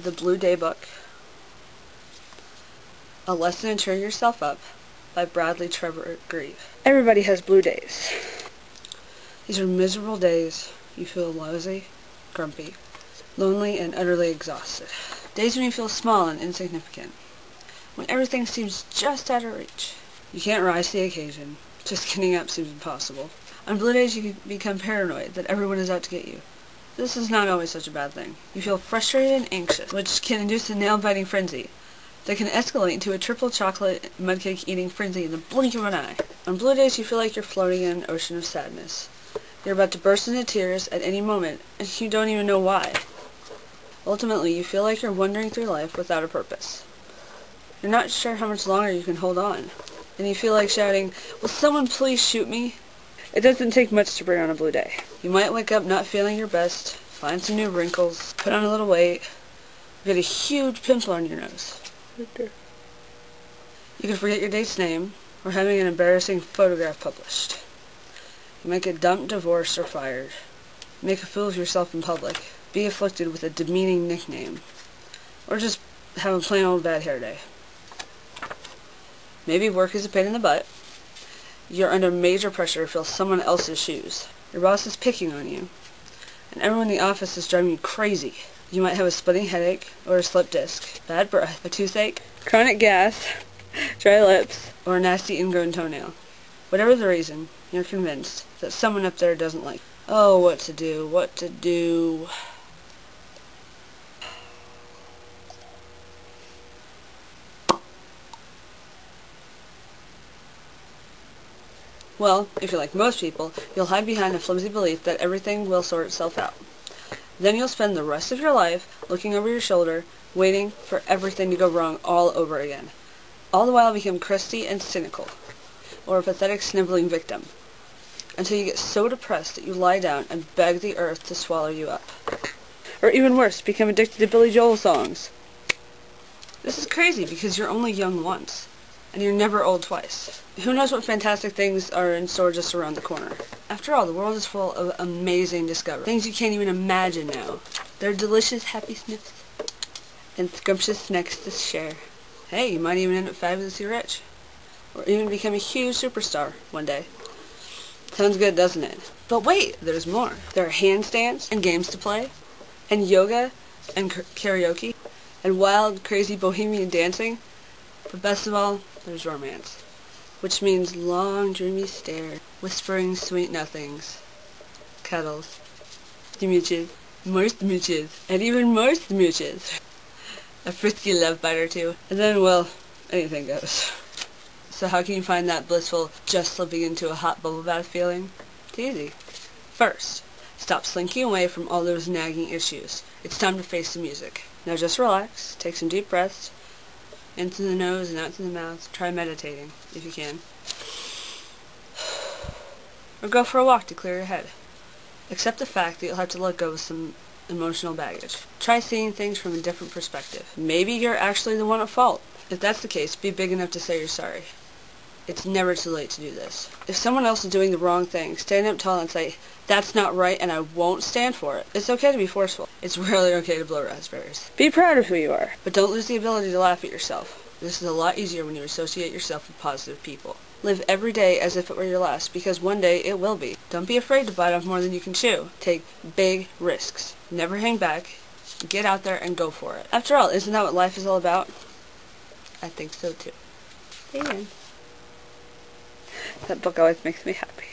The Blue Day Book, A Lesson in Cheering Yourself Up by Trevor Greive. Everybody has blue days. These are miserable days. You feel lousy, grumpy, lonely, and utterly exhausted. Days when you feel small and insignificant. When everything seems just out of reach. You can't rise to the occasion. Just getting up seems impossible. On blue days you can become paranoid that everyone is out to get you. This is not always such a bad thing. You feel frustrated and anxious, which can induce a nail-biting frenzy that can escalate into a triple chocolate mudcake eating frenzy in the blink of an eye. On blue days you feel like you're floating in an ocean of sadness. You're about to burst into tears at any moment, and you don't even know why. Ultimately, you feel like you're wandering through life without a purpose. You're not sure how much longer you can hold on, and you feel like shouting, "Will someone please shoot me?" It doesn't take much to bring on a blue day. You might wake up not feeling your best, find some new wrinkles, put on a little weight, get a huge pimple on your nose. Right there. You could forget your date's name, or having an embarrassing photograph published. You might get dumped, divorced, or fired. Make a fool of yourself in public. Be afflicted with a demeaning nickname. Or just have a plain old bad hair day. Maybe work is a pain in the butt. You're under major pressure to fill someone else's shoes. Your boss is picking on you. And everyone in the office is driving you crazy. You might have a splitting headache, or a slip disc, bad breath, a toothache, chronic gas, dry lips, or a nasty ingrown toenail. Whatever the reason, you're convinced that someone up there doesn't like you. Oh, what to do, what to do. Well, if you're like most people, you'll hide behind a flimsy belief that everything will sort itself out. Then you'll spend the rest of your life looking over your shoulder, waiting for everything to go wrong all over again. All the while become crusty and cynical, or a pathetic sniveling victim, until you get so depressed that you lie down and beg the earth to swallow you up. Or even worse, become addicted to Billy Joel songs. This is crazy because you're only young once, and you're never old twice. Who knows what fantastic things are in store just around the corner. After all, the world is full of amazing discoveries. Things you can't even imagine now. There are delicious happy sniffs and scrumptious snacks to share. Hey, you might even end up fabulously rich. Or even become a huge superstar one day. Sounds good, doesn't it? But wait, there's more. There are handstands and games to play, and yoga and karaoke, and wild, crazy bohemian dancing. But best of all, there's romance. Which means long, dreamy stare, whispering sweet nothings, cuddles, smooches, more smooches, and even more smooches. A frisky love bite or two, and then, well, anything goes. So how can you find that blissful, just slipping into a hot bubble bath feeling? It's easy. First, stop slinking away from all those nagging issues. It's time to face the music. Now just relax, take some deep breaths, in through the nose and out through the mouth. Try meditating, if you can. Or go for a walk to clear your head. Accept the fact that you'll have to let go of some emotional baggage. Try seeing things from a different perspective. Maybe you're actually the one at fault. If that's the case, be big enough to say you're sorry. It's never too late to do this. If someone else is doing the wrong thing, stand up tall and say, "That's not right and I won't stand for it." It's okay to be forceful. It's rarely okay to blow raspberries. Be proud of who you are, but don't lose the ability to laugh at yourself. This is a lot easier when you associate yourself with positive people. Live every day as if it were your last, because one day it will be. Don't be afraid to bite off more than you can chew. Take big risks. Never hang back. Get out there and go for it. After all, isn't that what life is all about? I think so too. The end. That book always makes me happy.